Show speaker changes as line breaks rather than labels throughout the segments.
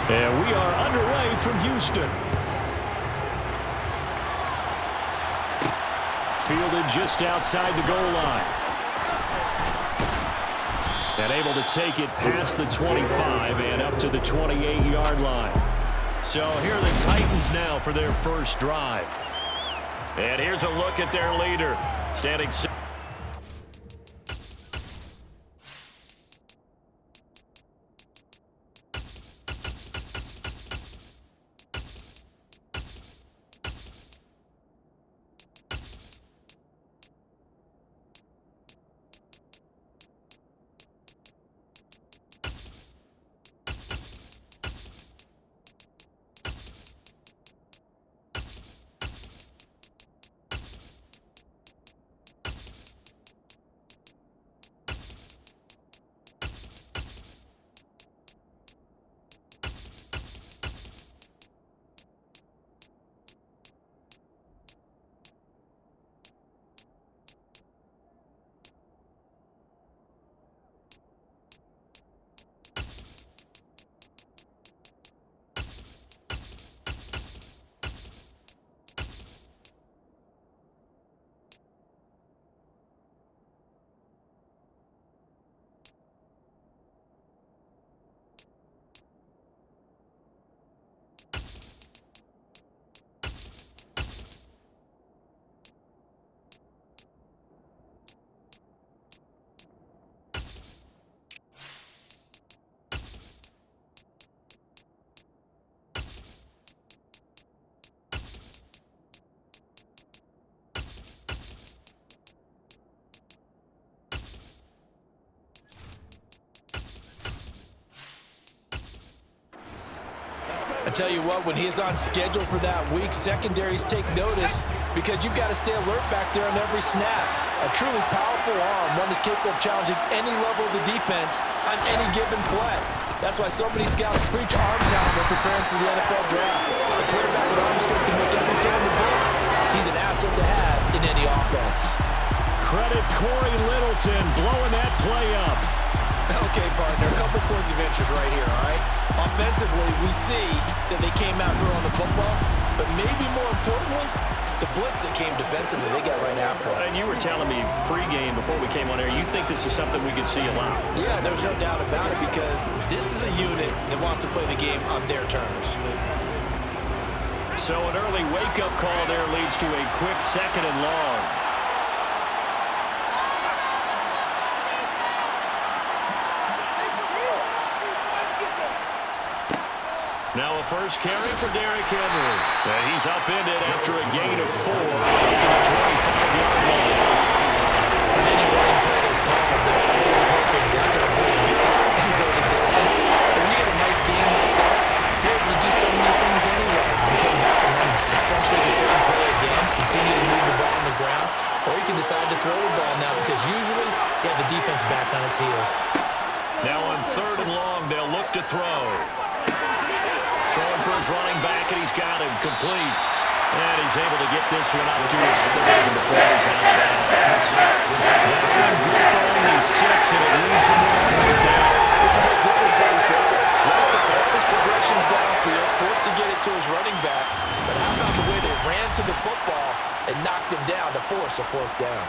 And we are underway from Houston. Fielded just outside the goal line. And able to take it past the 25 and up to the 28-yard line. So here are the Titans now for their first drive. And here's a look at their leader. Standing six.
I tell you what, when he is on schedule for that week, secondaries take notice because you've got to stay alert back there on every snap. A truly powerful arm, one is capable of challenging any level of the defense on any given play. That's why so many scouts preach arm talent when preparing for the NFL draft. A quarterback with arm strength to make every throw in the book. He's an asset to have in any offense.
Credit Corey Littleton blowing that play up.
Okay, partner, a couple points of interest right here, all right? Offensively, we see that they came out throwing the football, but maybe more importantly, the blitz that came defensively, they got right after it.
And you were telling me pregame before we came on air, you think this is something we could see a lot?
Yeah, there's no doubt about it because this is a unit that wants to play the game on their terms.
So an early wake-up call there leads to a quick 2nd and long. Now a first carry for Derrick Henry. And he's upended after a gain of 4 up to the 25-yard line.
And any running play that's called, they're always hoping it's going to bring big and go the distance. But when you get a nice game like that, you're able to do so many things anyway. You can come back and run essentially the same play again, continue to move the ball on the ground, or you can decide to throw the ball now because usually you have the defense back on its heels.
Now on 3rd and long, they'll look to throw. Throwing for his running back, and he's got him complete. And he's able to get this one up to his 30 before he's out of bounds. That one good for only 6, and it leaves him with 3rd down.
This one pretty simple. Ran the ball, his progressions downfield, forced to get it to his running back. But how about the way they ran to the football and knocked him down to force a 4th down?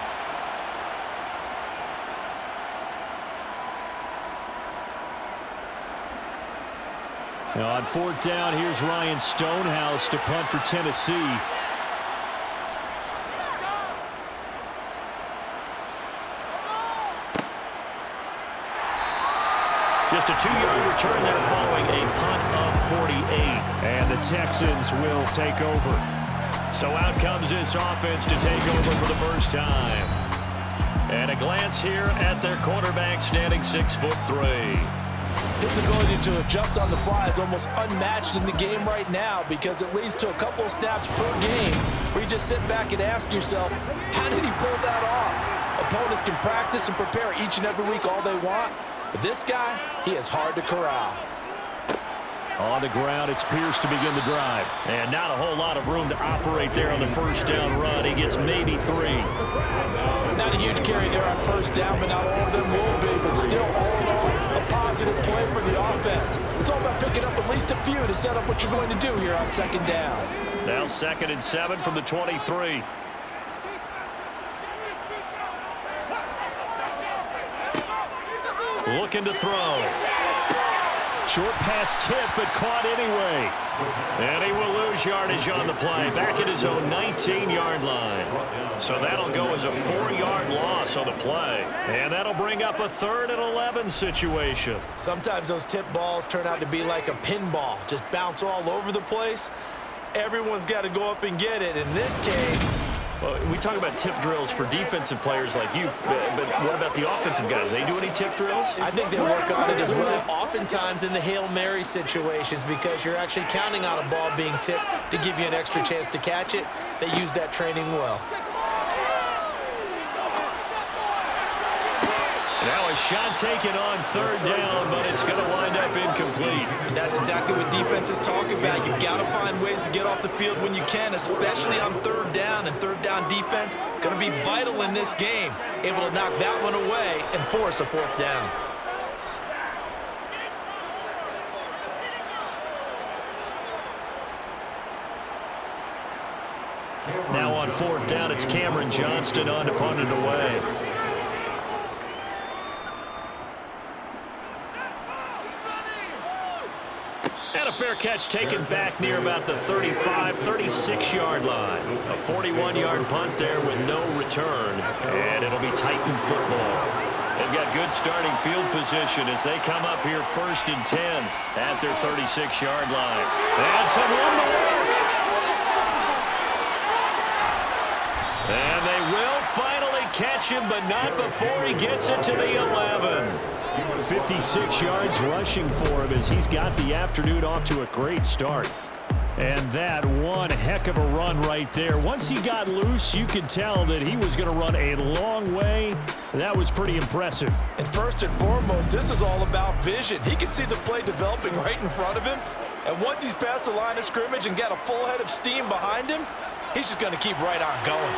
Now on 4th down, here's Ryan Stonehouse to punt for Tennessee. Just a 2-yard return there following a punt of 48. And the Texans will take over. So out comes this offense to take over for the first time. And a glance here at their quarterback standing 6'3".
His ability to adjust on the fly is almost unmatched in the game right now because it leads to a couple of snaps per game where you just sit back and ask yourself, how did he pull that off? Opponents can practice and prepare each and every week all they want, but this guy, he is hard to corral.
On the ground, it's Pierce to begin the drive. And not a whole lot of room to operate there on the first down run. He gets maybe 3.
Not a huge carry there on first down, but not all of them will be. But still, all in all, a positive play for the offense. It's all about picking up at least a few to set up what you're going to do here on second down.
Now 2nd and 7 from the 23. Looking to throw. Short pass tip, but caught anyway. And he will lose yardage on the play. Back at his own 19-yard line. So that'll go as a 4-yard loss on the play. And that'll bring up a 3rd and 11 situation.
Sometimes those tip balls turn out to be like a pinball. Just bounce all over the place. Everyone's got to go up and get it. In this case...
Well, we talk about tip drills for defensive players like you, but what about the offensive guys? They do any tip drills?
I think they work on it as well, oftentimes in the Hail Mary situations, because you're actually counting on a ball being tipped to give you an extra chance to catch it. They use that training well.
Now a shot taken on 3rd down, but it's going to wind up incomplete.
And that's exactly what defenses talk about. You've got to find ways to get off the field when you can, especially on 3rd down. And 3rd down defense going to be vital in this game. Able to knock that one away and force a 4th down.
Now on 4th down, it's Cameron Johnston on to punt it away. And a fair catch taken back near about the 35, 36-yard line. A 41-yard punt there with no return, and it'll be Titan football. They've got good starting field position as they come up here 1st and 10 at their 36-yard line. And some room to work. And they will finally catch him, but not before he gets it to the 11. 56 yards rushing for him as he's got the afternoon off to a great start. And that one heck of a run right there. Once he got loose, you could tell that he was going to run a long way. That was pretty impressive.
And first and foremost, this is all about vision. He can see the play developing right in front of him. And once he's past the line of scrimmage and got a full head of steam behind him, he's just going to keep right on going.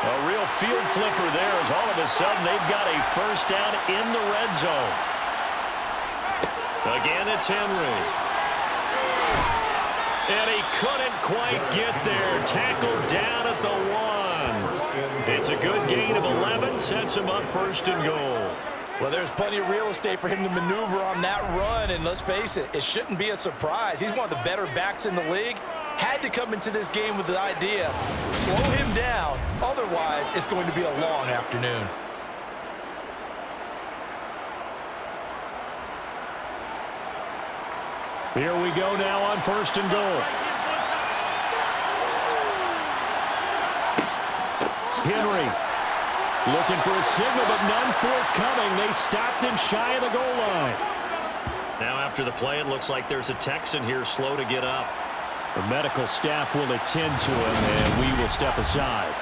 A real field flipper there as all of a sudden they've got a 1st down in the red zone. Again, it's Henry. And he couldn't quite get there. Tackled down at the 1. It's a good gain of 11. Sets him up 1st and goal.
Well, there's plenty of real estate for him to maneuver on that run. And let's face it, it shouldn't be a surprise. He's one of the better backs in the league. Had to come into this game with the idea, slow him down. Otherwise, it's going to be a long afternoon.
Here we go now on 1st and goal. Henry looking for a signal, but none forthcoming. They stopped him shy of the goal line. Now after the play, it looks like there's a Texan here slow to get up. The medical staff will attend to him, and we will step aside.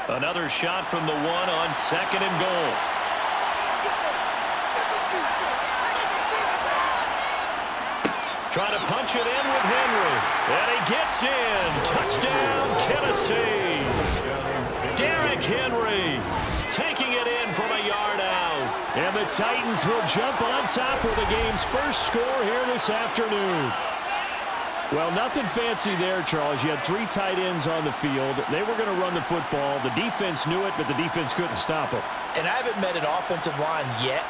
Another shot from the 1 on 2nd and goal. Trying to punch it in with Henry. And he gets in. Touchdown, Tennessee. Derrick Henry taking it in from a yard out. And the Titans will jump on top with the game's first score here this afternoon. Well, nothing fancy there, Charles. You had 3 tight ends on the field. They were going to run the football. The defense knew it, but the defense couldn't stop them.
And I haven't met an offensive line yet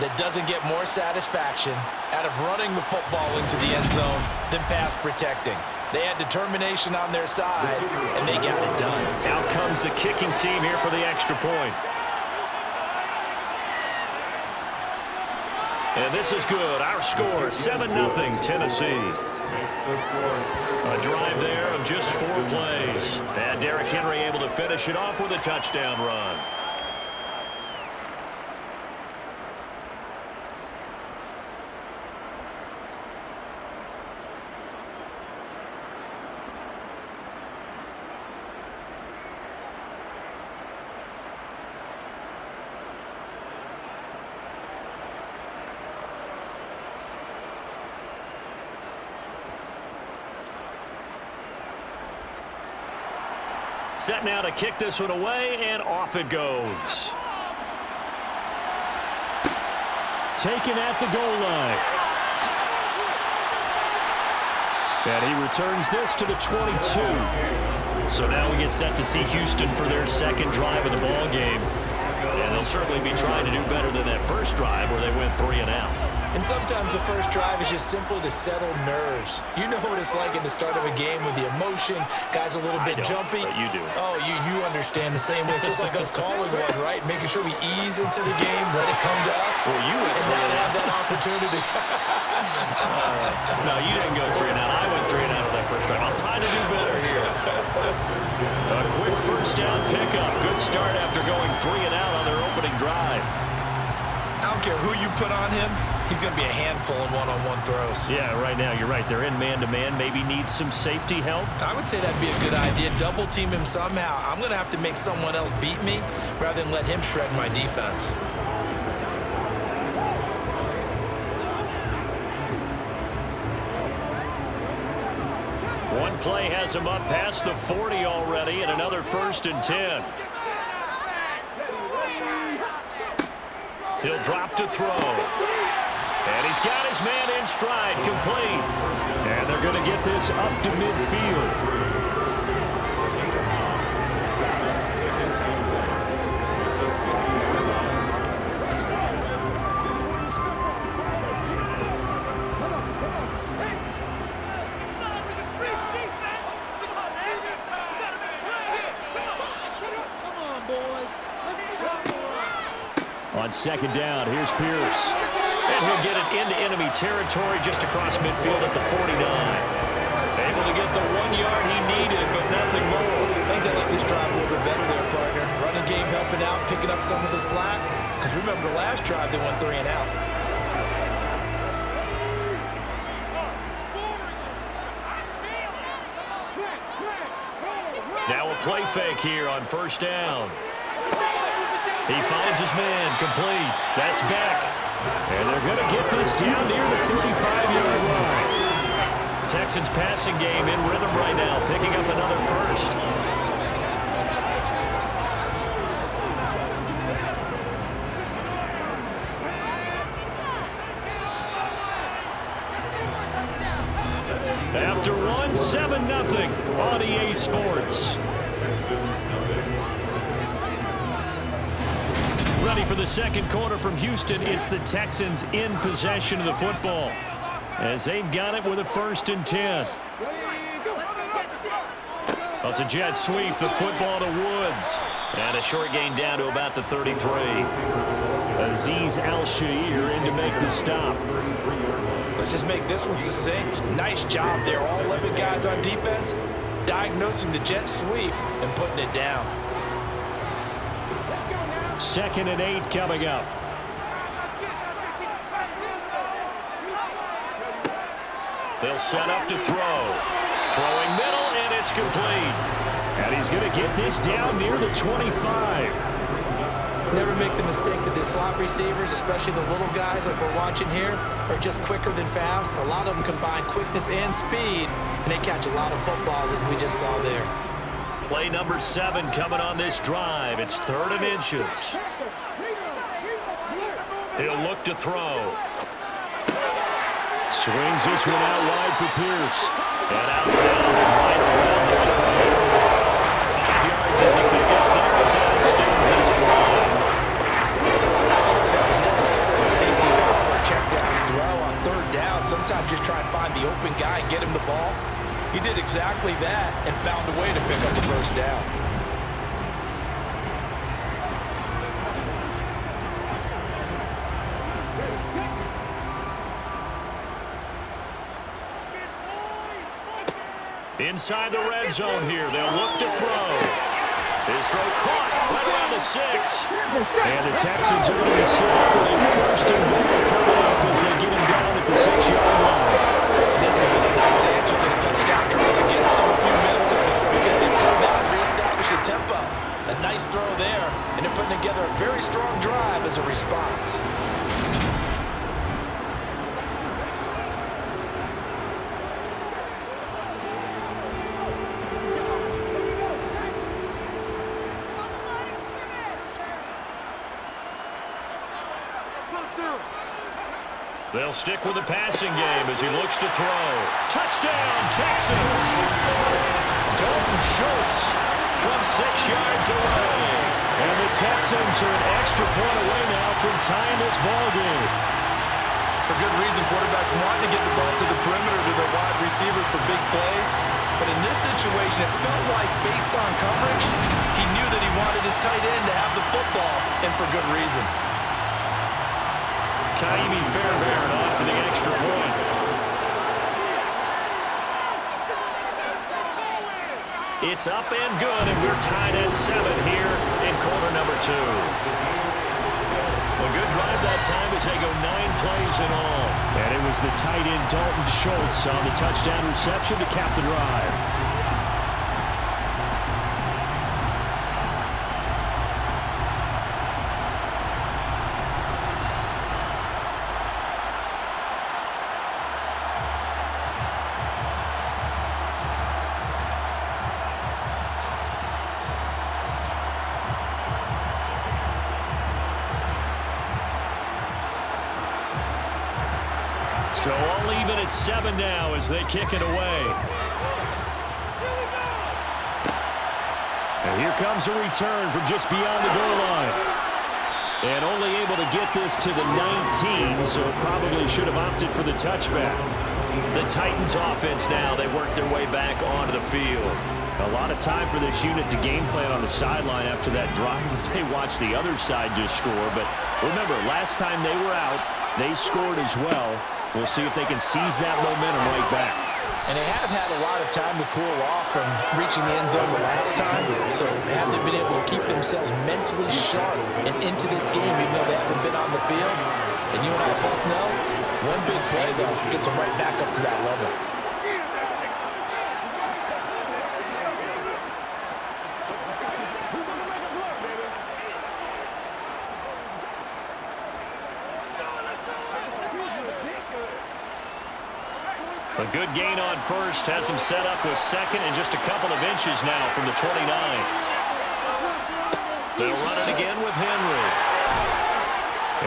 that doesn't get more satisfaction out of running the football into the end zone than pass protecting. They had determination on their side, and they got it done.
Out comes the kicking team here for the extra point. And this is good. Our score, 7-0 Tennessee. A drive there of just 4 plays. And Derrick Henry able to finish it off with a touchdown run. set now to kick this one away, and off it goes. Taken at the goal line. And he returns this to the 22. So now we get set to see Houston for their second drive of the ball game. And they'll certainly be trying to do better than that first drive where they went 3 and out.
And sometimes the first drive is just simply to settle nerves. You know what it's like at the start of a game with the emotion. Guys a little bit jumpy.
But you do.
Oh, you understand the same way. It's just like us calling one, right? Making sure we ease into the game, let it come to us.
Well, you went
and now have that opportunity.
No, you didn't go 3 and out. I went 3 and out on that first drive. I'm trying to do better here. A quick first down pickup. Good start after going 3 and out on their opening drive.
I don't care who you put on him. He's going to be a handful in one-on-one throws.
Yeah, right now, you're right. They're in man-to-man. Maybe need some safety help.
I would say that'd be a good idea. Double team him somehow. I'm going to have to make someone else beat me rather than let him shred my defense.
One play has him up past the 40 already, and another 1st and 10. He'll drop to throw. And he's got his man in stride, complete. And they're going to get this up to midfield. On second down, here's Pierce. And he'll get it into enemy territory just across midfield at the 49. Able to get the 1 yard he needed, but nothing more.
I think they like this drive a little bit better there, partner. Running game helping out, picking up some of the slack. Because remember the last drive, they went 3 and out.
Now a play fake here on first down. He finds his man, complete. That's Beck. And they're going to get this down near the 35-yard line. Texans passing game in rhythm right now, picking up another first. After one, 7-0 on EA Sports. Ready for the second quarter from Houston. It's the Texans in possession of the football as they've got it with a 1st and 10. Well, it's a jet sweep. The football to Woods. And a short gain down to about the 33. Azeez Al-Shaair in to make the stop.
Let's just make this one succinct. Nice job there. All 11 guys on defense diagnosing the jet sweep and putting it down.
2nd and 8 coming up. They'll set up to throw. Throwing middle, and it's complete. And he's going to get this down near the 25.
Never make the mistake that the slot receivers, especially the little guys like we're watching here, are just quicker than fast. A lot of them combine quickness and speed, and they catch a lot of footballs, as we just saw there.
Play number 7 coming on this drive. It's 3rd and inches. He'll look to throw. Swings this one out wide for Pierce. And out bounds right around the trail. 5 yards as he picked up there as that extends his drive.
I'm not sure that was necessarily a safety valve or a check down throw on 3rd down. Sometimes just try and find the open guy and get him the ball. He did exactly that and found a way to pick up the 1st down.
Inside the red zone here. They'll look to throw. His throw caught right around the 6. And the Texans are going to set up with a 1st and goal coming up as they get him down at the 6-yard line.
This has been a nice answer to the touchdown drive against them a few minutes ago because they've come out and reestablished the tempo. A nice throw there, and they're putting together a very strong drive as a response.
They'll stick with the passing game as he looks to throw. Touchdown, Texans! Dalton Schultz from 6 yards away. And the Texans are an extra point away now from tying this ball game.
For good reason, quarterbacks want to get the ball to the perimeter to their wide receivers for big plays. But in this situation, it felt like, based on coverage, he knew that he wanted his tight end to have the football, and for good reason.
Kaimi Fairbairn on for the extra point. It's up and good, and we're tied at 7 here in quarter number 2. A good drive that time as they go 9 plays in all. And it was the tight end Dalton Schultz on the touchdown reception to cap the drive. So all even at 7 now as they kick it away. And here comes a return from just beyond the goal line. And only able to get this to the 19, so probably should have opted for the touchback. The Titans offense now, they work their way back onto the field. A lot of time for this unit to game plan on the sideline after that drive that they watched the other side just score. But remember, last time they were out, they scored as well. We'll see if they can seize that momentum right back.
And they have had a lot of time to cool off from reaching the end zone the last time. So have they been able to keep themselves mentally sharp and into this game even though they haven't been on the field? And you and I both know, one big play, though, gets them right back up to that level.
A good gain on first has him set up with second and just a couple of inches now from the 29. They'll run it again with Henry.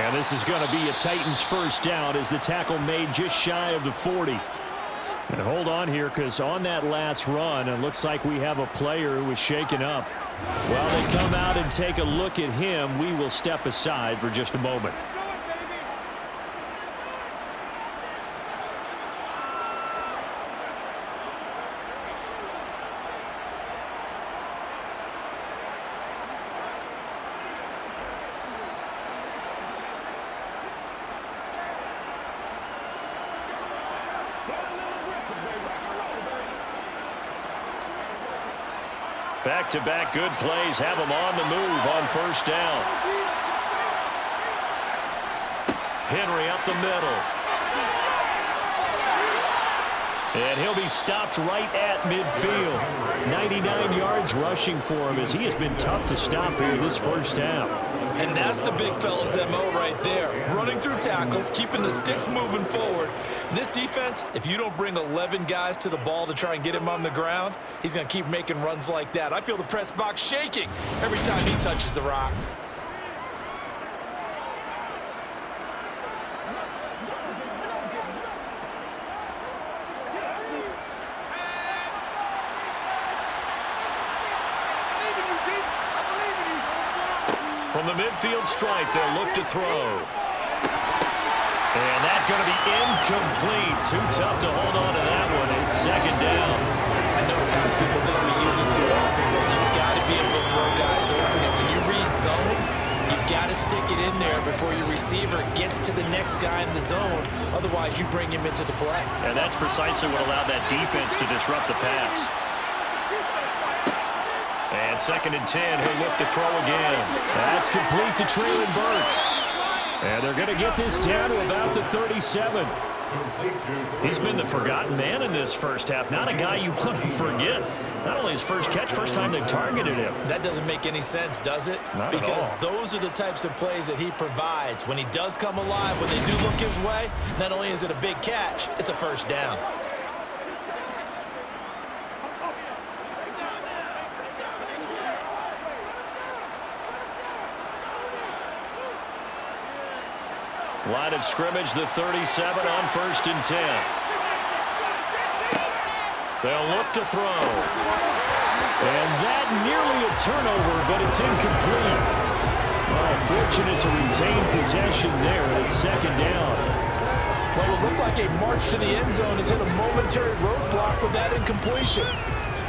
And this is going to be a Titans first down as the tackle made just shy of the 40. And hold on here, because on that last run, it looks like we have a player who was shaken up. While they come out and take a look at him, we will step aside for just a moment. Back-to-back good plays have him on the move on first down. Henry up the middle. And he'll be stopped right at midfield. 99 yards rushing for him as he has been tough to stop here this first half.
And that's the big fella's MO right there. Running through tackles, keeping the sticks moving forward. This defense, if you don't bring 11 guys to the ball to try and get him on the ground, he's going to keep making runs like that. I feel the press box shaking every time he touches the rock.
From the midfield stripe, they'll look to throw. And that's going to be incomplete. Too tough to hold on to that one. It's second down.
I know at times people think we use it too often, but you've got to be able to throw guys open. And when you read zone, you've got to stick it in there before your receiver gets to the next guy in the zone. Otherwise, you bring him into the play.
And that's precisely what allowed that defense to disrupt the pass. And second and 10, he'll look to throw again. That's complete to Traylon Burks. And they're going to get this down to about the 37. He's been the forgotten man in this first half. Not a guy you want to forget. Not only his first catch, first time they've targeted him.
That doesn't make any sense, does it?
Not
because
at all.
Those are the types of plays that he provides. When he does come alive, when they do look his way, not only is it a big catch, it's a first down.
Line of scrimmage, the 37 on 1st and 10. They'll look to throw. And that nearly a turnover, but it's incomplete. Oh, fortunate to retain possession there. It's 2nd down.
Well, it looked like a march to the end zone has hit a momentary roadblock with that incompletion.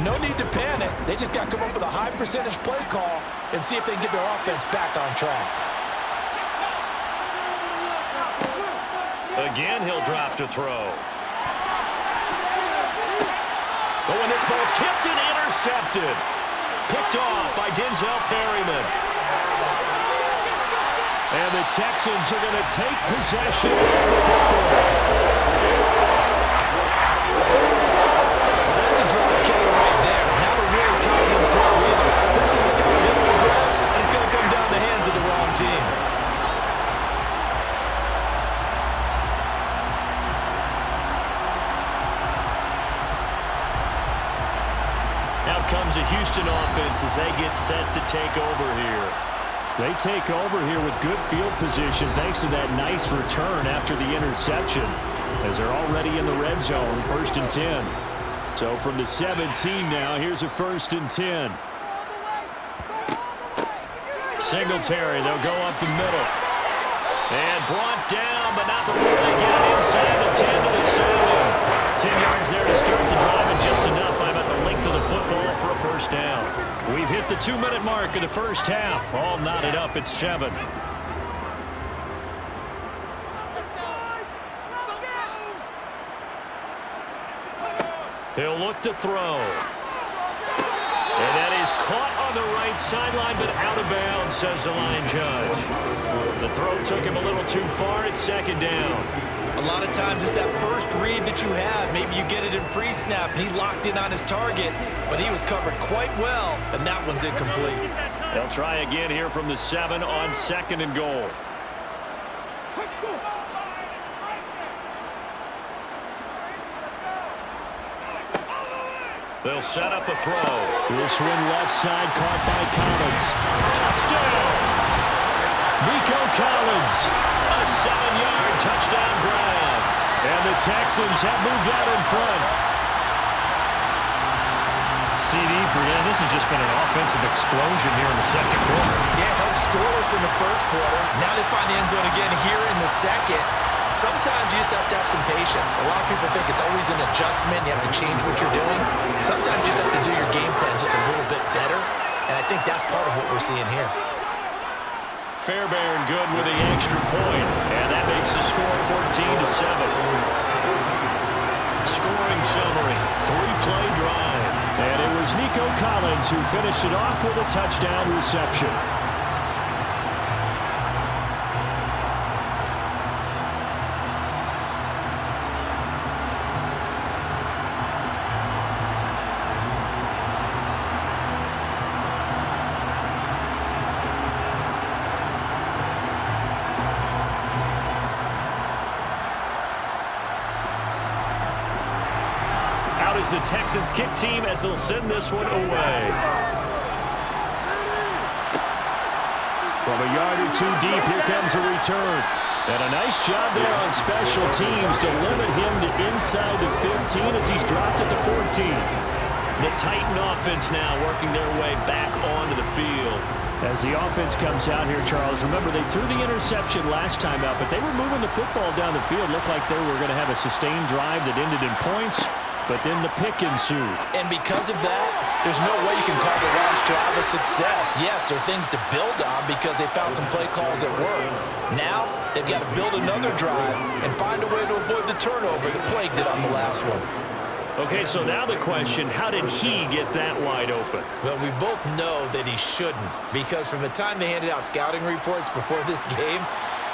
No need to panic. They just got to come up with a high percentage play call and see if they can get their offense back on track.
Again, he'll drop to throw. Oh, and this ball's tipped and intercepted. Picked off by Denzel Perryman. And the Texans are going to take possession of the football.
That's a drop killer right there. Not a really confident throw either. This one's coming in for grabs, and it's going to come down the hands of the wrong team.
Out comes a Houston offense as they get set to take over here. They take over here with good field position thanks to that nice return after the interception, as they're already in the red zone, 1st and 10. So from the 17 now, here's a 1st and 10. Singletary, they'll go up the middle. And brought down, but not before they get it inside the 10 to the 7. 10 yards there to start the drive, and just enough by about the length of the football for a 1st down. We've hit the 2-minute mark of the 1st half. All knotted up at 7. He'll look to throw. And that is caught on the right sideline, but out of bounds, says the line judge. The throw took him a little too far. It's 2nd down.
A lot of times it's that first read that you have. Maybe you get it in pre-snap, and he locked in on his target, but he was covered quite well, and that one's incomplete.
They'll try again here from the 7 on 2nd and goal. They'll set up a throw. This one left side caught by Collins. Touchdown! Nico Collins. A 7-yard touchdown grab. And the Texans have moved out in front. CD for them. This has just been an offensive explosion here in the 2nd quarter.
Yeah, held scoreless in the 1st quarter. Now they find the end zone again here in the 2nd. Sometimes you just have to have some patience. A lot of people think it's always an adjustment. You have to change what you're doing. Sometimes you just have to do your game plan just a little bit better. And I think that's part of what we're seeing here.
Fairbairn good with the extra point. And that makes the score 14-7. Scoring summary, 3-play drive. And it was Nico Collins who finished it off with a touchdown reception. Is the Texans kick team as they'll send this one away. From a yard or two deep, here comes a return. And a nice job there on special teams to limit him to inside the 15 as he's dropped at the 14. The Titan offense now working their way back onto the field. As the offense comes out here, Charles, remember they threw the interception last time out, but they were moving the football down the field. Looked like they were going to have a sustained drive that ended in points. But then the pick ensued.
And because of that, there's no way you can call the last drive a success. Yes, there are things to build on because they found some play calls that work. Now, they've got to build another drive and find a way to avoid the turnover that plagued it on the last one.
Okay, so now the question, how did he get that wide open?
Well, we both know that he shouldn't because from the time they handed out scouting reports before this game,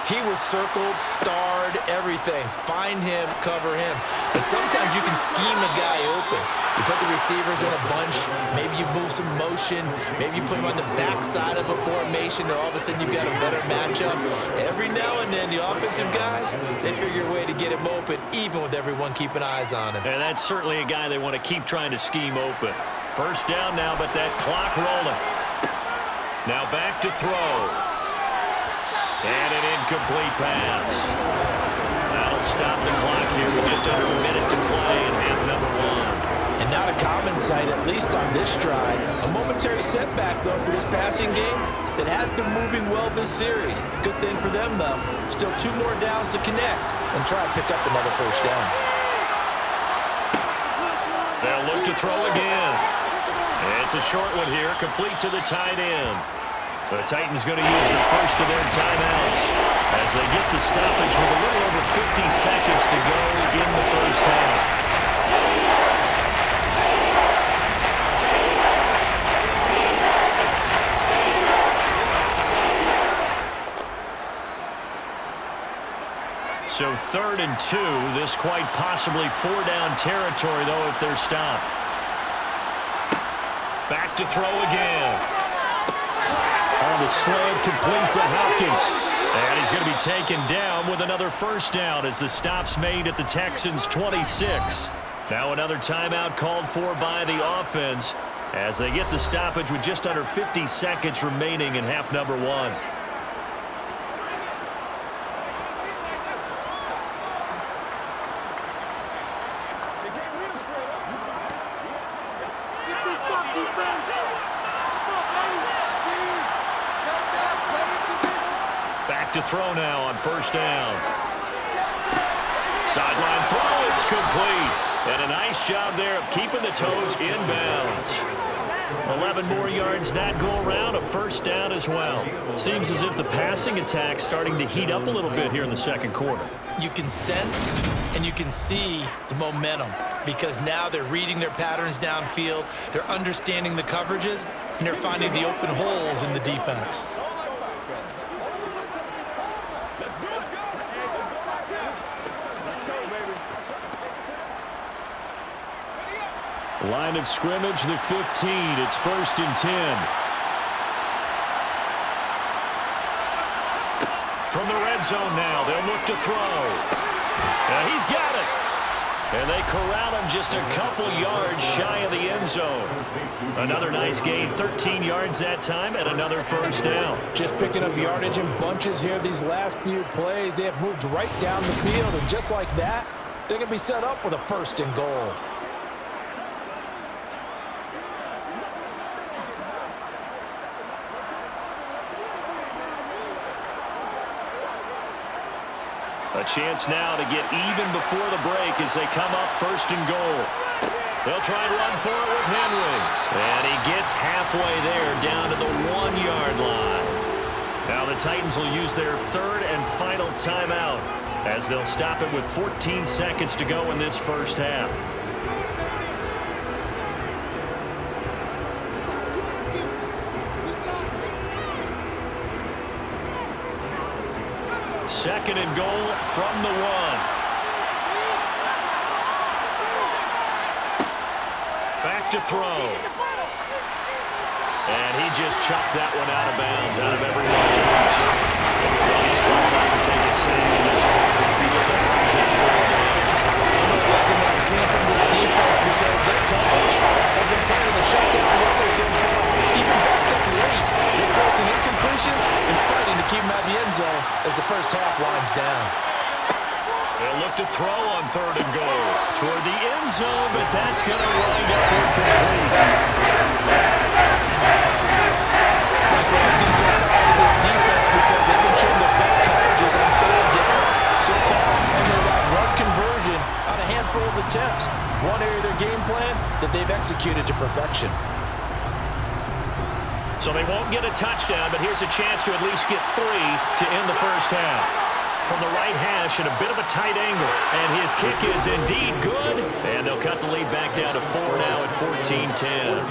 he was circled, starred, everything. Find him, cover him. But sometimes you can scheme a guy open. You put the receivers in a bunch. Maybe you move some motion. Maybe you put him on the backside of a formation, and all of a sudden you've got a better matchup. Every now and then, the offensive guys, they figure a way to get him open, even with everyone keeping eyes on him.
And that's certainly a guy they want to keep trying to scheme open. 1st down now, but that clock rolling. Now back to throw. And an incomplete pass. That'll stop the clock here with just under a minute to play in half number one.
And not a common sight, at least on this drive. A momentary setback, though, for this passing game that has been moving well this series. Good thing for them, though. Still 2 more downs to connect and try to pick up another first down.
They'll look to throw again. It's a short one here, complete to the tight end. The Titans going to use the first of their timeouts as they get the stoppage with a little over 50 seconds to go in the first half. So 3rd and 2, this quite possibly 4-down territory, though, if they're stopped. Back to throw again. On the slant, complete to Hopkins. And he's going to be taken down with another first down as the stop's made at the Texans' 26. Now another timeout called for by the offense as they get the stoppage with just under 50 seconds remaining in half number one. Back to throw now on first down. Sideline throw, it's complete. And a nice job there of keeping the toes inbounds. 11 more yards that go around, a first down as well. Seems as if the passing attack's starting to heat up a little bit here in the second quarter.
You can sense and you can see the momentum because now they're reading their patterns downfield, they're understanding the coverages, and they're finding the open holes in the defense.
Line of scrimmage, the 15. It's 1st and 10. From the red zone now, they'll look to throw. And he's got it. And they corral him just a couple yards shy of the end zone. Another nice gain, 13 yards that time, and another first down.
Just picking up yardage in bunches here these last few plays. They have moved right down the field, and just like that, they're going to be set up with a 1st and goal.
A chance now to get even before the break as they come up 1st and goal. They'll try and run for it with Henry. And he gets halfway there down to the 1-yard line. Now the Titans will use their 3rd and final timeout as they'll stop it with 14 seconds to go in this first half. Second and goal from the 1. Back to throw. And he just chucked that one out of bounds, out of everyone's reach. Well, he's called out to take a sack in this part of the field. That brings it 4 downs.
I'm not liking what I'm seeing from this defense because their coverage has been playing a shutdown level so far, even backed up late. They're forcing incompletions and fighting to keep them out of the end zone as the first half winds down.
They'll look to throw on 3rd and goal toward the end zone, but that's going to wind up incomplete.
Like what I see so far with this defense because they've been showing their best coverages on 3rd down so far on their run conversion on a handful of attempts. One area of their game plan that they've executed to perfection.
So they won't get a touchdown, but here's a chance to at least get 3 to end the first half. From the right hash at a bit of a tight angle. And his kick is indeed good. And they'll cut the lead back down to 4 now at 14-10.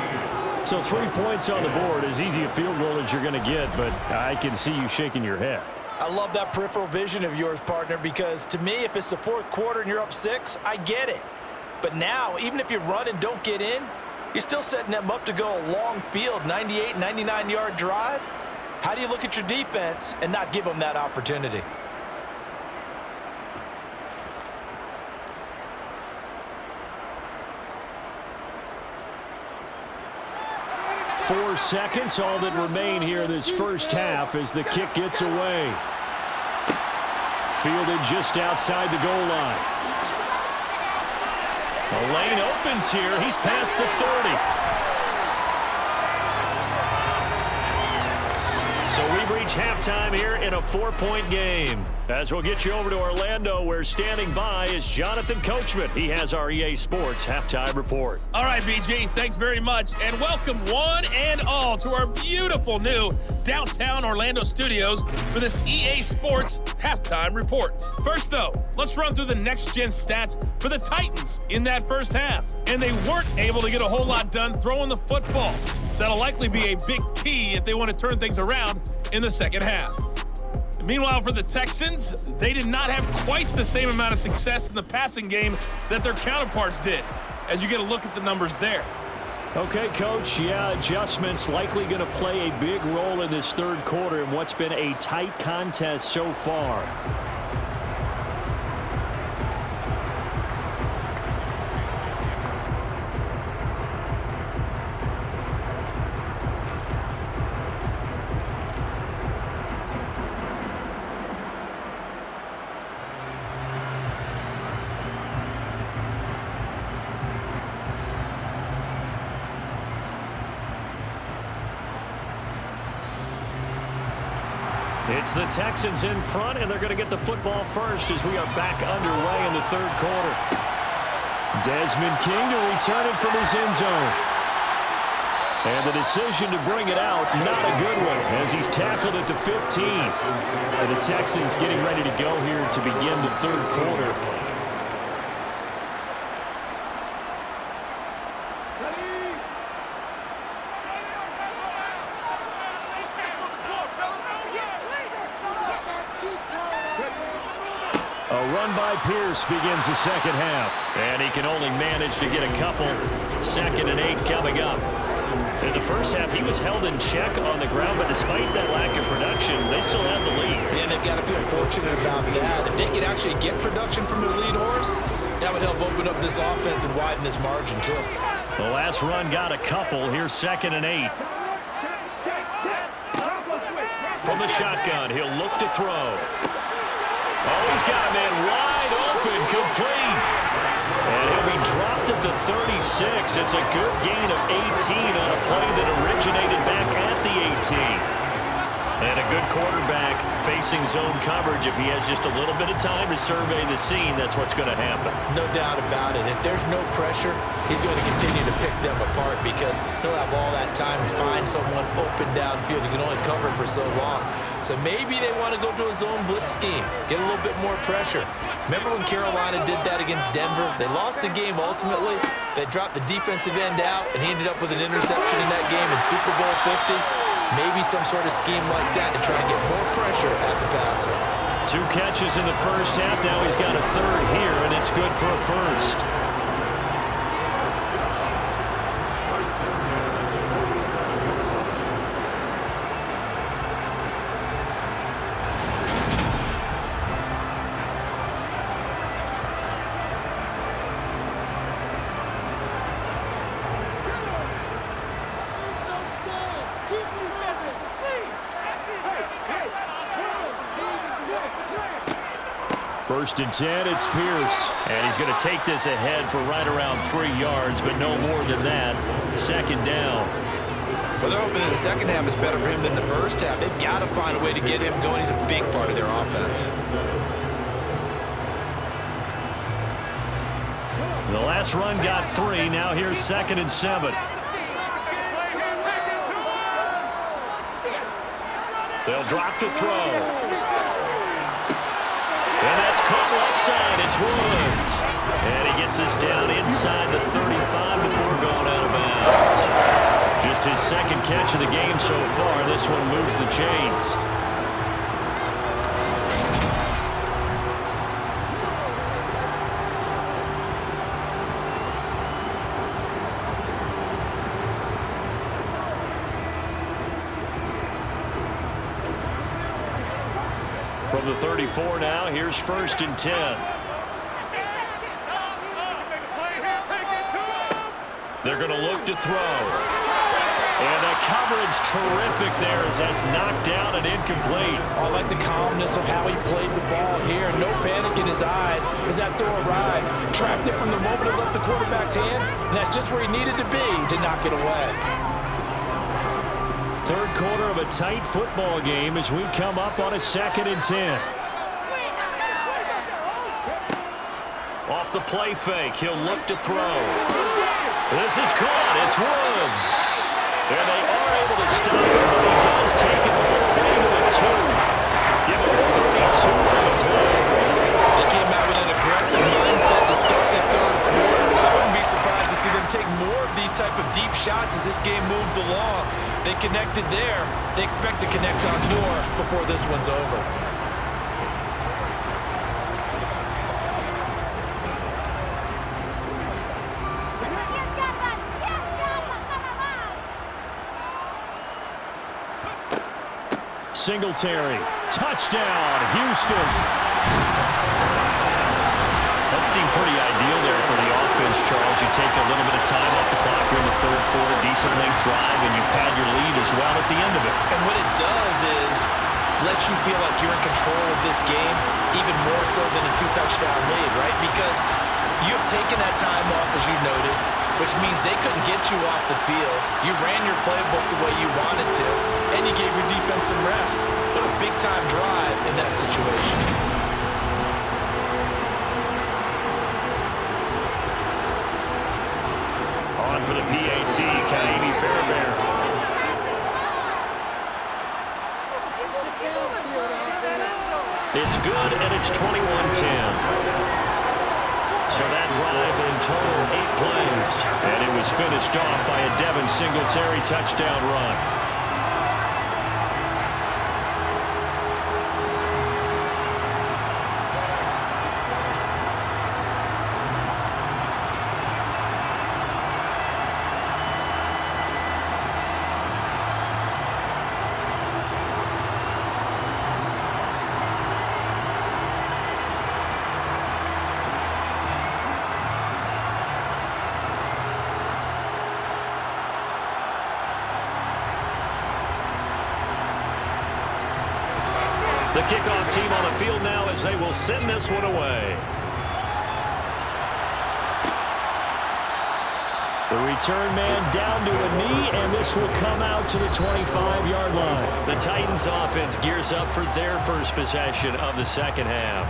So 3 points on the board, as easy a field goal as you're going to get, but I can see you shaking your head.
I love that peripheral vision of yours, partner, because to me, if it's the 4th quarter and you're up 6, I get it. But now, even if you run and don't get in, you're still setting them up to go a long field, 98, 99-yard drive. How do you look at your defense and not give them that opportunity?
4 seconds, all that remain here this first half as the kick gets away. Fielded just outside the goal line. The lane opens here. He's past the 30. So we've reached halftime here in a 4-point game. As we'll get you over to Orlando, where standing by is Jonathan Coachman. He has our EA Sports Halftime Report.
All right, BG, thanks very much. And welcome one and all to our beautiful new downtown Orlando studios for this EA Sports Halftime Report. First, though, let's run through the next-gen stats for the Titans in that first half. And they weren't able to get a whole lot done throwing the football. That'll likely be a big key if they want to turn things around in the second half. Meanwhile, for the Texans, they did not have quite the same amount of success in the passing game that their counterparts did, as you get a look at the numbers there.
Okay, Coach, adjustments likely going to play a big role in this third quarter in what's been a tight contest so far. It's the Texans in front, and they're going to get the football first as we are back underway in the third quarter. Desmond King to return it from his end zone. And the decision to bring it out, not a good one, as he's tackled at the 15. And the Texans getting ready to go here to begin the third quarter. A run by Pierce begins the second half. And he can only manage to get a couple. 2nd and 8 coming up. In the first half, he was held in check on the ground, but despite that lack of production, they still have the lead.
And they've got to feel fortunate about that. If they could actually get production from their lead horse, that would help open up this offense and widen this margin, too.
The last run got a couple. Here's 2nd and 8. From the shotgun, he'll look to throw. Oh, he's got a man wide open, complete. And he'll be dropped at the 36. It's a good gain of 18 on a play that originated back at the 18. And a good quarterback facing zone coverage. If he has just a little bit of time to survey the scene, that's what's going to happen.
No doubt about it. If there's no pressure, he's going to continue to pick them apart because he'll have all that time to find someone open downfield. He can only cover for so long. So maybe they want to go to a zone blitz scheme, get a little bit more pressure. Remember when Carolina did that against Denver? They lost the game ultimately. They dropped the defensive end out, and he ended up with an interception in that game in Super Bowl 50. Maybe some sort of scheme like that to try and get more pressure at the passer.
2 catches in the first half. Now he's got a third here, and it's good for a first. First and 10, it's Pierce. And he's going to take this ahead for right around 3 yards, but no more than that. 2nd down.
Well, they're hoping that the second half is better for him than the first half. They've got to find a way to get him going. He's a big part of their offense.
The last run got 3. Now here's 2nd and 7. They'll drop the throw. And that's caught left side. It's Woods. And he gets this down inside the 35 before going out of bounds. Just his 2nd catch of the game so far. This one moves the chains. From the 34 now, here's 1st and 10. They're going to look to throw. And the coverage terrific there as that's knocked down and incomplete.
I like the calmness of how he played the ball here. No panic in his eyes as that throw arrived. Tracked it from the moment it left the quarterback's hand, and that's just where he needed to be to knock it away.
Third quarter of a tight football game as we come up on a 2nd and 10. Off the play fake, he'll look to throw. This is caught. It's Woods. And they are able to stop him, but he does take it all the way to the 2. Give him 32 on the play.
They came out with an aggressive mindset to start the third quarter, and I wouldn't be surprised to see them take more of these type of deep shots as this game moves along. They connected there. They expect to connect on more before this one's over.
Singletary, touchdown, Houston. That seemed pretty ideal there for the offense, Charles. You take a little bit of time off the clock here in the third quarter, decent length drive, and you pad your lead as well at the end of it.
And what it does is let you feel like you're in control of this game, even more so than a 2-touchdown lead, right? Because you have taken that time off, as you noted, which means they couldn't get you off the field. You ran your playbook the way you wanted to, and you gave your defense some rest. What a big-time drive in that situation.
On for the PAT, Kaimi Fairbairn. It's good, and it's 21-10. So that drive in total 8 plays. And it was finished off by a Devin Singletary touchdown run. The kickoff team on the field now as they will send this one away. The return man down to a knee, and this will come out to the 25-yard line. The Titans offense gears up for their first possession of the second half.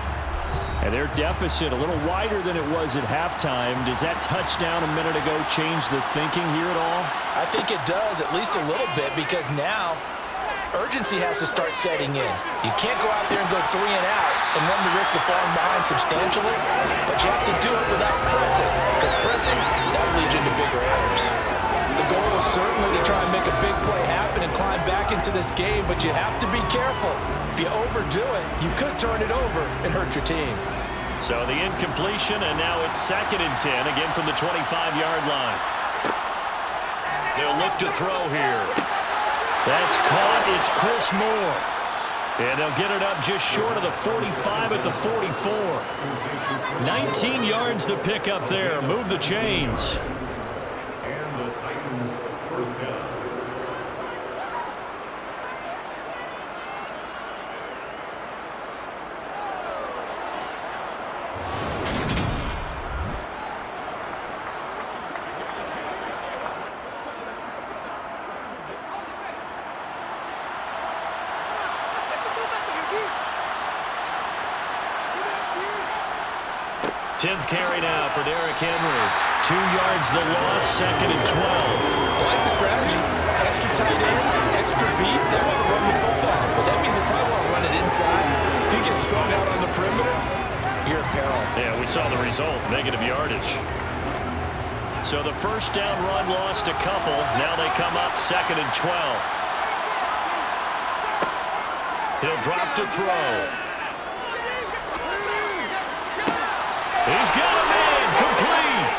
And their deficit a little wider than it was at halftime. Does that touchdown a minute ago change the thinking here at all?
I think it does, at least a little bit, because now urgency has to start setting in. You can't go out there and go 3 and out and run the risk of falling behind substantially, but you have to do it without pressing, because pressing, that leads you into bigger errors. The goal is certainly to try and make a big play happen and climb back into this game, but you have to be careful. If you overdo it, you could turn it over and hurt your team.
So the incompletion, and now it's 2nd and 10, again from the 25-yard line. They'll look to throw here. That's caught. It's Chris Moore. And they'll get it up just short of the 45 at the 44. 19 yards to pick up there. Move the chains.
And the Titans first down.
Tenth carry now for Derrick Henry. 2 yards the loss, 2nd and 12.
I like the strategy. Extra tight ends, extra beef. They want to run the football, but that means they probably want to run it inside. If you get strung out on the perimeter, you're in peril.
Yeah, we saw the result, negative yardage. So the first down run lost a couple. Now they come up 2nd and 12. He'll drop to throw. He's got a man complete.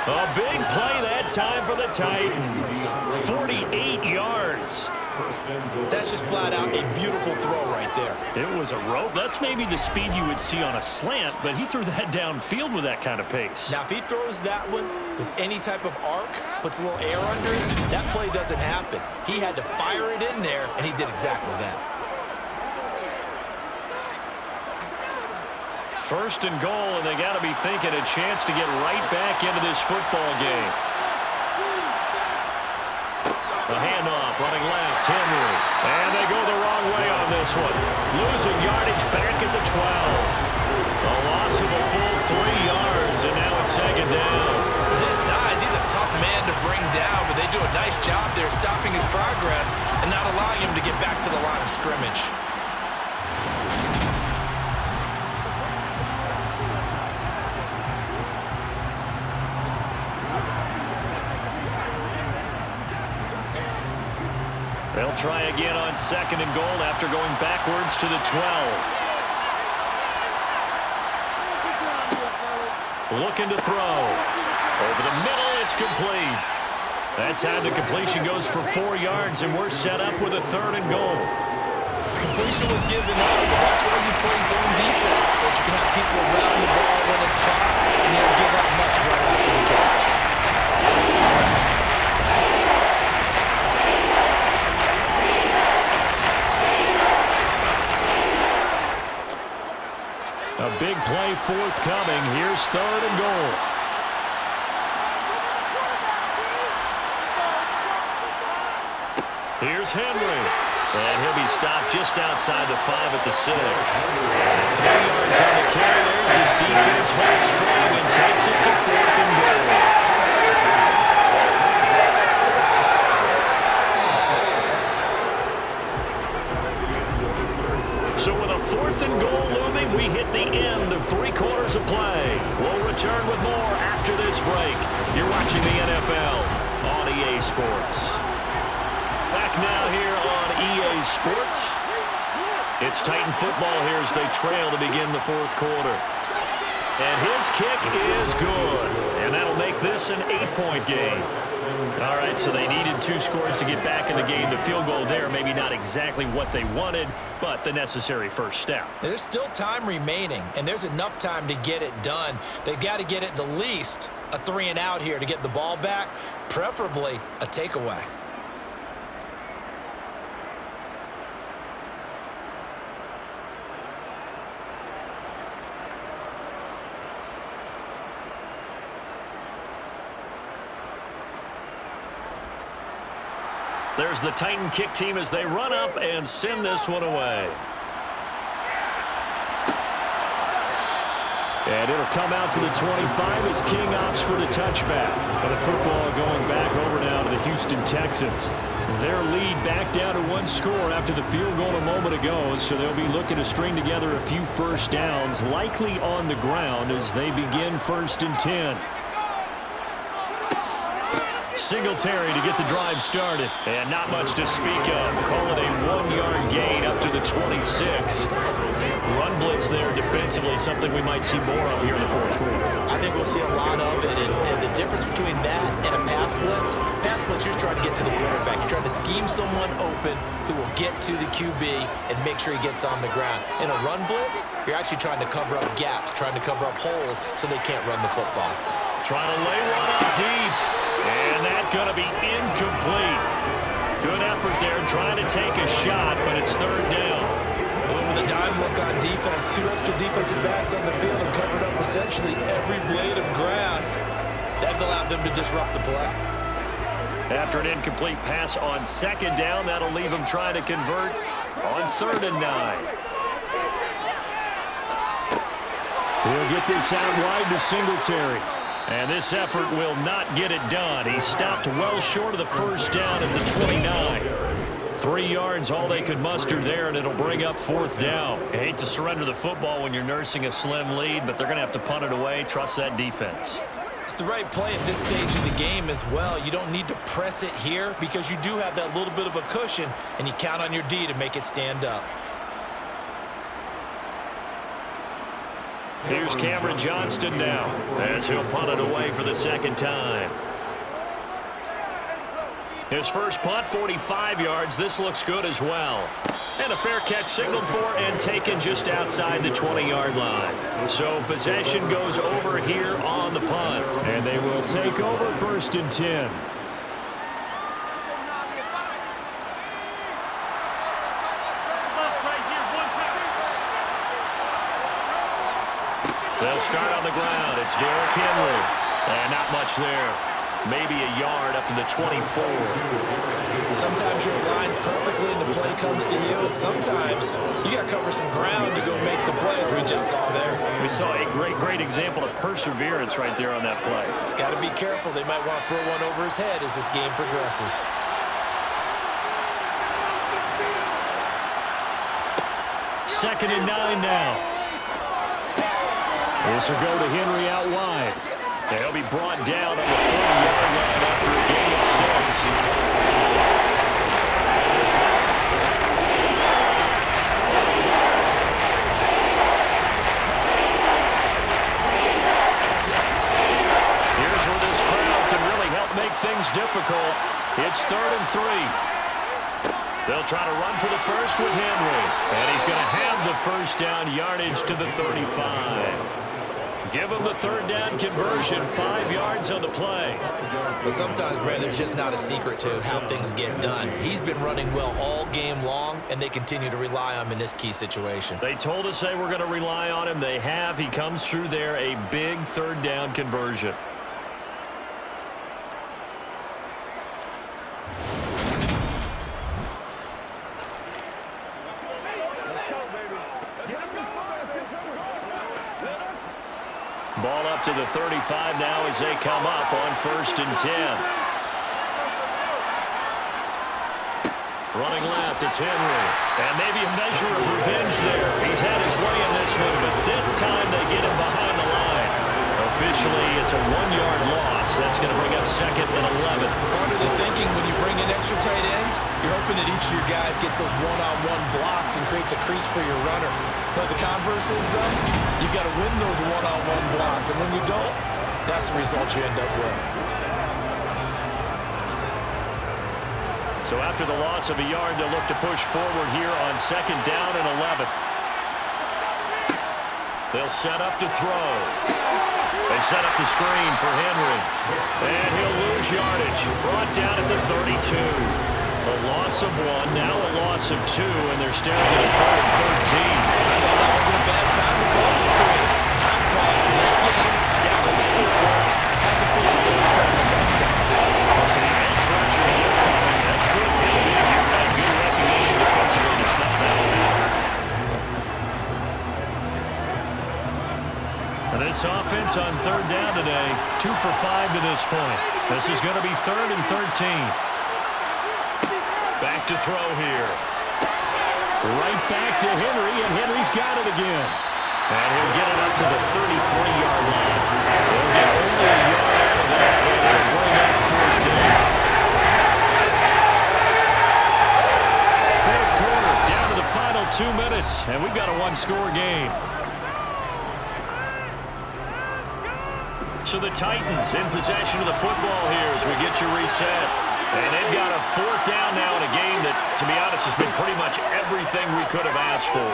A big play that time for the Titans. 48 yards.
first and goal.
That's just flat out a beautiful throw right there.
It was a rope. That's maybe the speed you would see on a slant, but he threw that downfield with that kind of pace.
Now, if he throws that one with any type of arc, puts a little air under it, that play doesn't happen. He had to fire it in there, and he did exactly that.
First and goal, and they got to be thinking a chance to get right back into this football game. The handoff, running left, Henry. And they go the wrong way on this one. Losing yardage back at the 12. A loss of a full 3 yards, and now it's second down.
With his size, he's a tough man to bring down, but they do a nice job there stopping his progress and not allowing him to get back to the line of scrimmage.
They'll try again on second and goal after going backwards to the 12. Looking to throw. Over the middle, it's complete. That time the completion goes for 4 yards, and we're set up with a third and goal.
Completion was given up, but that's why you play zone defense, so that you can have people around the ball when it's caught, and you don't give up much right after the catch.
A big play forthcoming. Here's third and goal. Here's Henry. And he'll be stopped just outside the 5 at the 6. 3 yards on the carry. There's his defense holds strong and takes it to fourth and goal. So with a fourth and goal looming, we hit the end of 3 quarters of play. We'll return with more after this break. You're watching the NFL on EA Sports. Back now here on EA Sports. It's Titan football here as they trail to begin the 4th quarter. And his kick is good. And that'll make this an 8-point game. All right, so they needed 2 scores to get back in the game. The field goal there, maybe not exactly what they wanted, but the necessary first step.
There's still time remaining, and there's enough time to get it done. They've got to get it the least a 3 and out here to get the ball back, preferably a takeaway.
There's the Titan kick team as they run up and send this one away. And it'll come out to the 25 as King opts for the touchback. And the football going back over now to the Houston Texans. Their lead back down to 1 score after the field goal a moment ago, so they'll be looking to string together a few first downs, likely on the ground as they begin 1st and 10. Singletary to get the drive started. And not much to speak of. Call it a 1-yard gain up to the 26. Run blitz there defensively, something we might see more of here in the 4th quarter.
I think we'll see a lot of it, and the difference between that and a pass blitz, you're trying to get to the quarterback. You're trying to scheme someone open who will get to the QB and make sure he gets on the ground. In a run blitz, you're actually trying to cover up gaps, trying to cover up holes so they can't run the football.
Trying to lay one up deep. And that's going to be incomplete. Good effort there trying to take a shot, but it's 3rd down.
With a dime look on defense, 2 extra defensive backs on the field and covered up essentially every blade of grass. That allowed them to disrupt the play.
After an incomplete pass on 2nd down, that'll leave them trying to convert on 3rd and 9. He'll get this out wide to Singletary. And this effort will not get it done. He stopped well short of the first down at the 29. 3 yards, all they could muster there, and it'll bring up 4th down. I hate to surrender the football when you're nursing a slim lead, but they're going to have to punt it away. Trust that defense.
It's the right play at this stage of the game as well. You don't need to press it here because you do have that little bit of a cushion, and you count on your D to make it stand up.
Here's Cameron Johnston now as he'll punt it away for the 2nd time. His first punt, 45 yards. This looks good as well. And a fair catch signaled for and taken just outside the 20-yard line. So possession goes over here on the punt. And they will take over 1st and 10. They'll start on the ground. It's Derrick Henry. And not much there. Maybe a yard up to the 24.
Sometimes you're aligned perfectly and the play comes to you, and sometimes you got to cover some ground to go make the plays we just saw there.
We saw a great example of perseverance right there on that play.
Got to be careful. They might want to throw one over his head as this game progresses.
Second and 9 now. This will go to Henry out wide. And he'll be brought down on the 30-yard line after a gain of 6. Here's where this crowd can really help make things difficult. It's 3rd and 3. They'll try to run for the first with Henry. And he's going to have the first down yardage to the 35. Give him the 3rd down conversion, 5 yards on the play.
But sometimes, Brandon, there's just not a secret to how things get done. He's been running well all game long, and they continue to rely on him in this key situation.
They told us they were going to rely on him. They have. He comes through there, a big 3rd down conversion. Ball up to the 35 now as they come up on 1st and 10. Running left, it's Henry. And maybe a measure of revenge there. He's had his way in this one, but this time they get him behind the line. Officially, it's a 1-yard loss. That's going to bring up 2nd and 11.
Part of the thinking when you bring in extra tight ends, you're hoping that each of your guys gets those one-on-one blocks and creates a crease for your runner. But the converse is, though, you've got to win those one-on-one blocks. And when you don't, that's the result you end up with.
So after the loss of a yard, they'll look to push forward here on 2nd down and 11. They'll set up to throw. They set up the screen for Henry. And he'll lose yardage. Brought down at the 32. A loss of 1, now a loss of 2, and they're staring at a 3rd and 13.
I thought that wasn't a bad time to call the screen. I thought late game, down on the scoreboard, had the feeling they were expecting a touchdown field.
So the edge rushers are coming. That could be a good recognition defensively to snuff that one out. And this offense on 3rd down today, 2 for 5 to this point. This is going to be 3rd and 13. Back to throw here. Right back to Henry, and Henry's got it again. And he'll get it up to the 33-yard line. He'll get only a yard out of that, and it'll bring up 4th down. 4th quarter, down to the final 2 minutes, and we've got a 1-score game. So the Titans in possession of the football here as we get you reset. And they've got a 4th down now in a game that, to be honest, has been pretty much everything we could have asked for.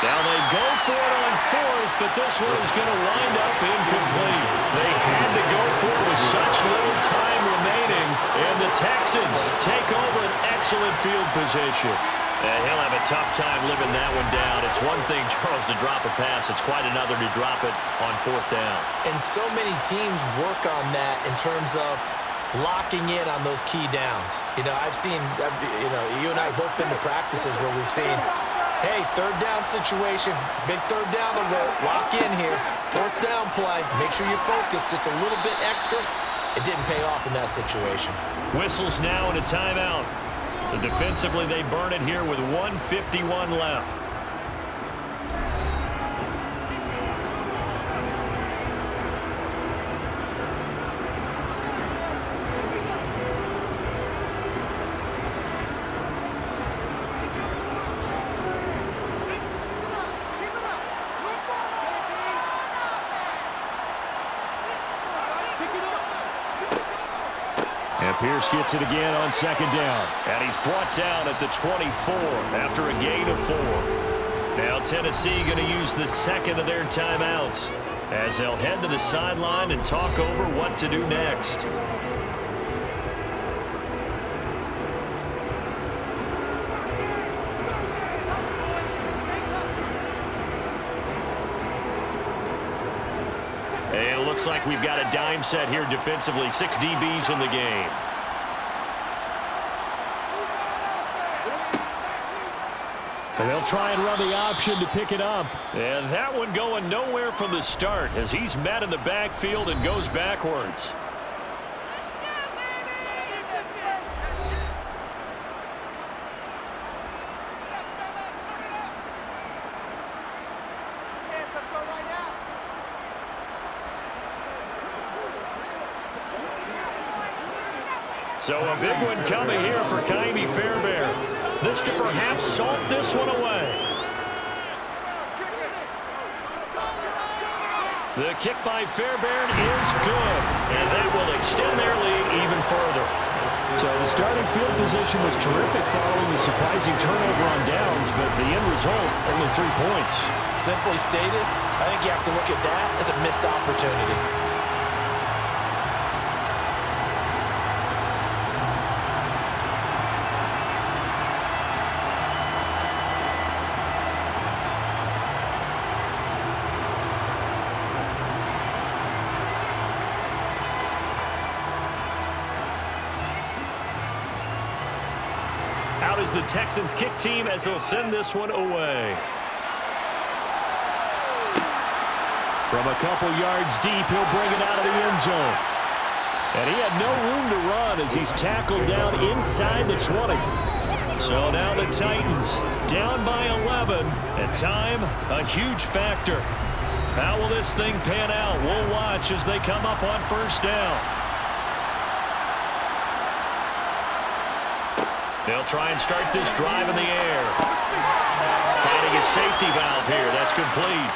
Now they go for it on 4th, but this one is going to wind up incomplete. They had to go for it with such little time remaining, and the Texans take over an excellent field position. And he'll have a tough time living that one down. It's one thing, Charles, to drop a pass. It's quite another to drop it on 4th down.
And so many teams work on that in terms of locking in on those key downs. You know, I've seen, you and I both been to practices where we've seen, hey, 3rd down situation, big 3rd down alert, lock in here, 4th down play, make sure you focus just a little bit extra. It didn't pay off in that situation.
Whistles now and a timeout. So defensively, they burn it here with 1:51 left. And Pierce gets it again on second down. And he's brought down at the 24 after a gain of 4. Now Tennessee going to use the second of their timeouts as they'll head to the sideline and talk over what to do next. And it looks like we've got a dime set here defensively. 6 DBs in the game. And they'll try and run the option to pick it up. And that one going nowhere from the start as he's met in the backfield and goes backwards. So a big one coming here for Kaimi Fairbairn. This to perhaps salt this one away. The kick by Fairbairn is good, and that will extend their lead even further. So the starting field position was terrific following the surprising turnover on downs, but the end result, only 3 points.
Simply stated, I think you have to look at that as a missed opportunity.
Out is the Texans kick team as they'll send this one away. From a couple yards deep, he'll bring it out of the end zone. And he had no room to run as he's tackled down inside the 20. So now the Titans down by 11. And time, a huge factor. How will this thing pan out? We'll watch as they come up on first down. They'll try and start this drive in the air. Finding a safety valve here. That's complete.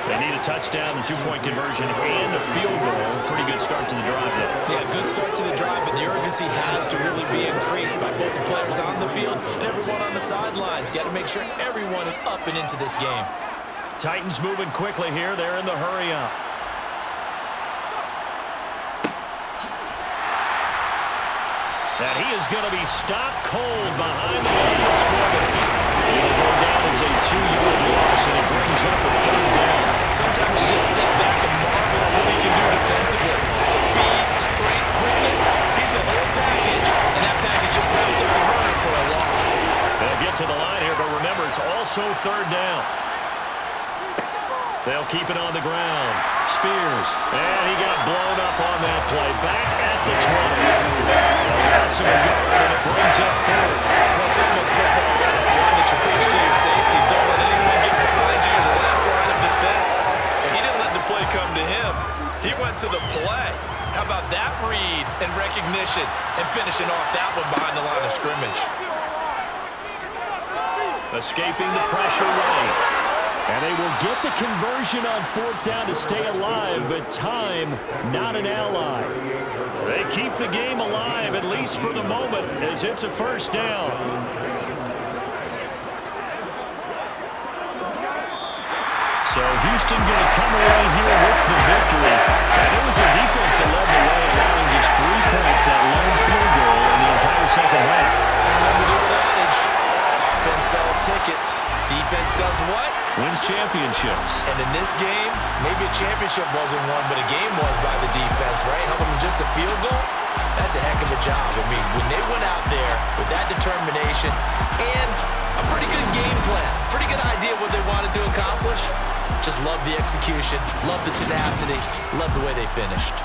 They need a touchdown, the 2-point conversion, and a field goal. Pretty good start to the drive, though.
Yeah, good start to the drive, but the urgency has to really be increased by both the players on the field and everyone on the sidelines. Got to make sure everyone is up and into this game.
Titans moving quickly here. They're in the hurry-up. That he is going to be stopped cold behind the line of scrimmage. It'll go down as a 2-yard loss, and it brings up a 3rd down.
Sometimes you just sit back and marvel at what he can do defensively. Speed, strength, quickness. He's the whole package, and that package just wrapped up the runner for a loss.
They'll get to the line here, but remember, it's also 3rd down. They'll keep it on the ground. Spears, and he got blown up on that play. Back at the 20. And it brings up 4th.
Well, it's almost football 101 that you preach to your safeties. Don't let anyone get behind you in the last line of defense. But he didn't let the play come to him. He went to the play. How about that read and recognition and finishing off that one behind the line of scrimmage?
Escaping the pressure right. And they will get the conversion on 4th down to stay alive, but time, not an ally. They keep the game alive, at least for the moment, as it's a 1st down. So Houston going to come away here with the victory. And it was a defense that led the way, allowing just 3 points, that lone field goal in the entire second half.
And remember the old adage, offense sells tickets. Defense does what?
Wins championships.
And in this game, maybe a championship wasn't won, but a game was by the defense, right? Helping them just a field goal? That's a heck of a job. I mean, when they went out there with that determination and a pretty good game plan, pretty good idea what they wanted to accomplish, just love the execution, love the tenacity, love the way they finished.